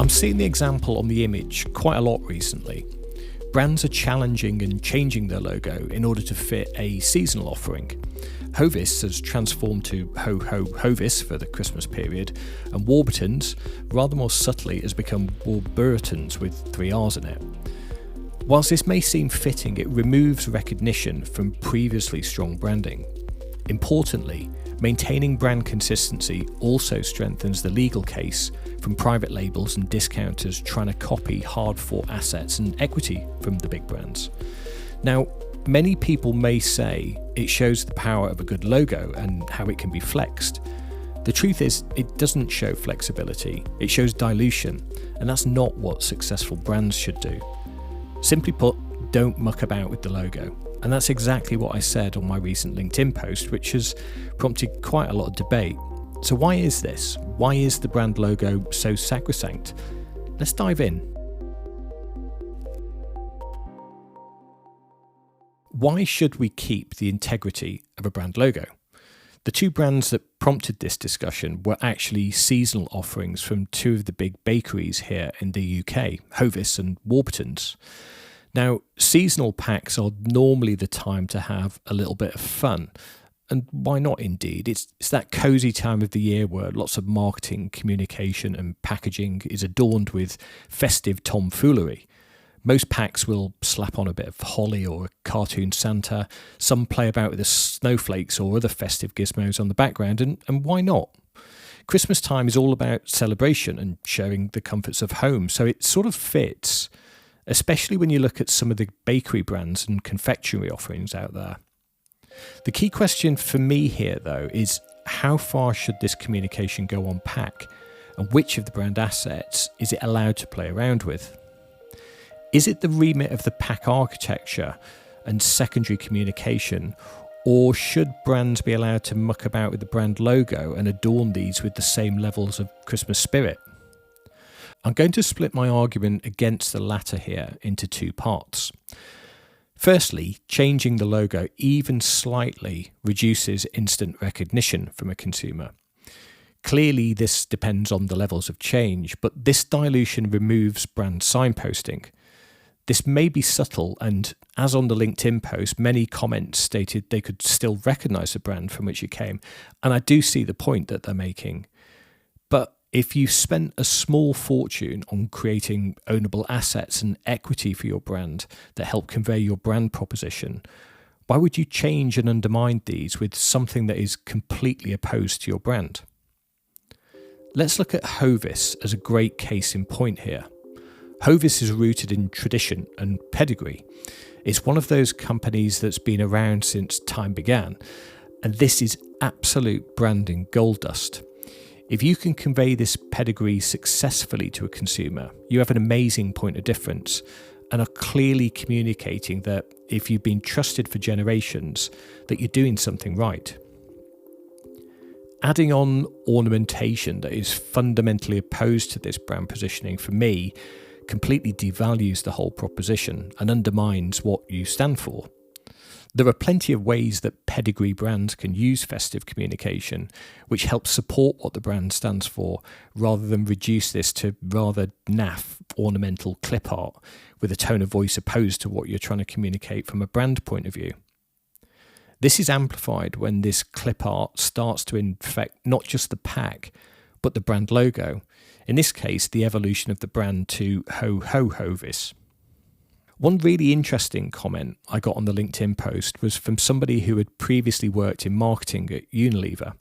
I'm seeing the example on the image quite a lot recently. Brands are challenging and changing their logo in order to fit a seasonal offering. Hovis has transformed to Ho Ho Hovis for the Christmas period, and Warburtons, rather more subtly, has become Warbrrrtons with 3 R's in it. Whilst this may seem fitting, it removes recognition from previously strong branding. Importantly, maintaining brand consistency also strengthens the legal case from private labels and discounters trying to copy hard-fought assets and equity from the big brands. Now, many people may say it shows the power of a good logo and how it can be flexed. The truth is, it doesn't show flexibility, it shows dilution, and that's not what successful brands should do. Simply put, don't muck about with the logo. And that's exactly what I said on my recent LinkedIn post, which has prompted quite a lot of debate. So why is this? Why is the brand logo so sacrosanct? Let's dive in. Why should we keep the integrity of a brand logo? The 2 brands that prompted this discussion were actually seasonal offerings from 2 of the big bakeries here in the UK, Hovis and Warburtons. Now, seasonal packs are normally the time to have a little bit of fun. And why not indeed? It's that cosy time of the year where lots of marketing, communication and packaging is adorned with festive tomfoolery. Most packs will slap on a bit of holly or a cartoon Santa. Some play about with the snowflakes or other festive gizmos on the background, and why not? Christmas time is all about celebration and sharing the comforts of home, so it sort of fits, especially when you look at some of the bakery brands and confectionery offerings out there. The key question for me here, though, is how far should this communication go on pack, and which of the brand assets is it allowed to play around with? Is it the remit of the pack architecture and secondary communication, or should brands be allowed to muck about with the brand logo and adorn these with the same levels of Christmas spirit? I'm going to split my argument against the latter here into 2 parts. Firstly, changing the logo even slightly reduces instant recognition from a consumer. Clearly, this depends on the levels of change, but this dilution removes brand signposting. This may be subtle, and as on the LinkedIn post, many comments stated they could still recognise the brand from which it came, and I do see the point that they're making. But if you spent a small fortune on creating ownable assets and equity for your brand that help convey your brand proposition, why would you change and undermine these with something that is completely opposed to your brand? Let's look at Hovis as a great case in point here. Hovis is rooted in tradition and pedigree. It's one of those companies that's been around since time began, and this is absolute branding gold dust. If you can convey this pedigree successfully to a consumer, you have an amazing point of difference and are clearly communicating that if you've been trusted for generations, that you're doing something right. Adding on ornamentation that is fundamentally opposed to this brand positioning, for me, completely devalues the whole proposition and undermines what you stand for. There are plenty of ways that pedigree brands can use festive communication, which helps support what the brand stands for, rather than reduce this to rather naff ornamental clip art with a tone of voice opposed to what you're trying to communicate from a brand point of view. This is amplified when this clip art starts to infect not just the pack, but the brand logo. In this case, the evolution of the brand to Ho Ho Hovis. One really interesting comment I got on the LinkedIn post was from somebody who had previously worked in marketing at Unilever.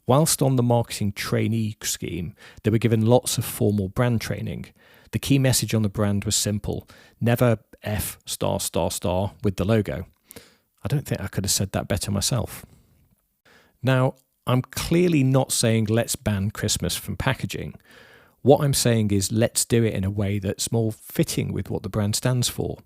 Whilst on the marketing trainee scheme, they were given lots of formal brand training. The key message on the brand was simple: never F*** with the logo. I don't think I could have said that better myself. Now, I'm clearly not saying let's ban Christmas from packaging. What I'm saying is let's do it in a way that's more fitting with what the brand stands for.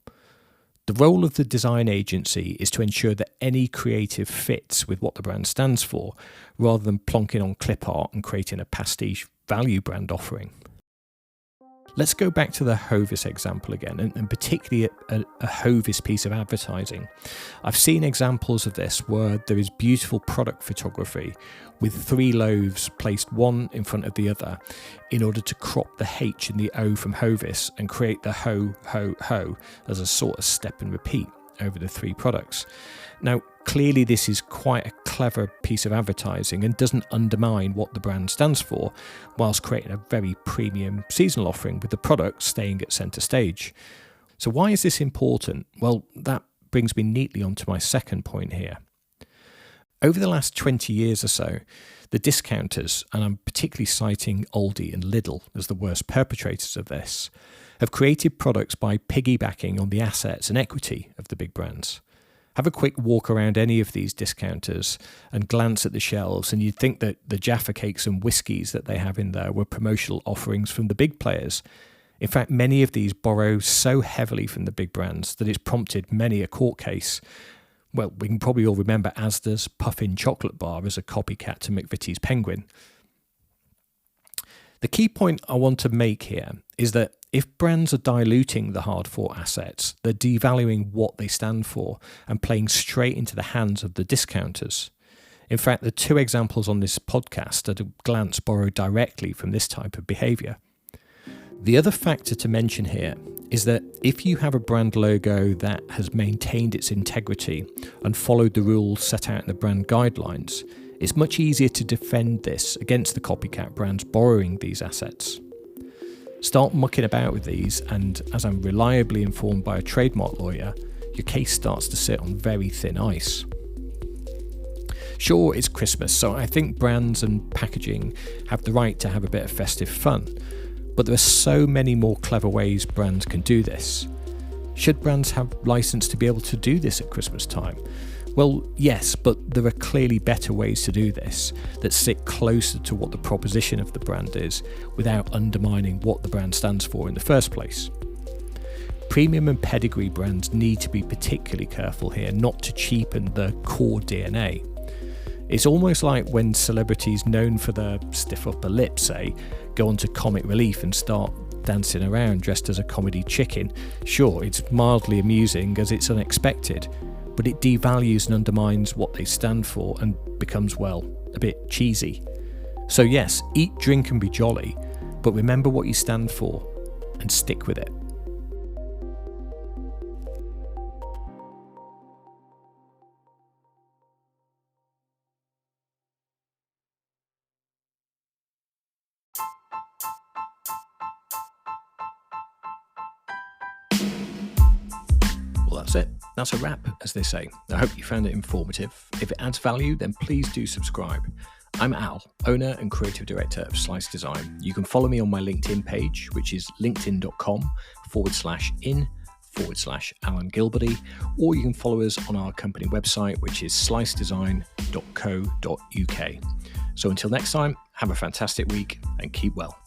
The role of the design agency is to ensure that any creative fits with what the brand stands for, rather than plonking on clip art and creating a pastiche value brand offering. Let's go back to the Hovis example again, and particularly a Hovis piece of advertising. I've seen examples of this where there is beautiful product photography with 3 loaves placed one in front of the other in order to crop the H and the O from Hovis and create the ho, ho, ho as a sort of step and repeat over the 3 products. Now, clearly this is quite a clever piece of advertising and doesn't undermine what the brand stands for, whilst creating a very premium seasonal offering with the product staying at centre stage. So why is this important? Well, that brings me neatly onto my second point here. Over the last 20 years or so, the discounters, and I'm particularly citing Aldi and Lidl as the worst perpetrators of this, have created products by piggybacking on the assets and equity of the big brands. Have a quick walk around any of these discounters and glance at the shelves, and you'd think that the Jaffa cakes and whiskies that they have in there were promotional offerings from the big players. In fact, many of these borrow so heavily from the big brands that it's prompted many a court case. Well, we can probably all remember Asda's Puffin chocolate bar as a copycat to McVitie's Penguin. The key point I want to make here is that if brands are diluting the hard-fought assets, they're devaluing what they stand for and playing straight into the hands of the discounters. In fact, the 2 examples on this podcast at a glance borrow directly from this type of behaviour. The other factor to mention here is that if you have a brand logo that has maintained its integrity and followed the rules set out in the brand guidelines, it's much easier to defend this against the copycat brands borrowing these assets. Start mucking about with these, and as I'm reliably informed by a trademark lawyer, your case starts to sit on very thin ice. Sure, it's Christmas, so I think brands and packaging have the right to have a bit of festive fun, but there are so many more clever ways brands can do this. Should brands have license to be able to do this at Christmas time? Well, yes, but there are clearly better ways to do this that sit closer to what the proposition of the brand is without undermining what the brand stands for in the first place. Premium and pedigree brands need to be particularly careful here not to cheapen the core DNA. It's almost like when celebrities known for their stiff upper lip, say, go on to Comic Relief and start dancing around dressed as a comedy chicken. Sure, it's mildly amusing as it's unexpected, but it devalues and undermines what they stand for and becomes, well, a bit cheesy. So yes, eat, drink and be jolly, but remember what you stand for and stick with it. Well, that's it. That's a wrap, as they say. I hope you found it informative. If it adds value, then please do subscribe. I'm Al, owner and creative director of Slice Design. You can follow me on my LinkedIn page, which is linkedin.com/in/Alan Gilberty, or you can follow us on our company website, which is slicedesign.co.uk. So until next time, have a fantastic week and keep well.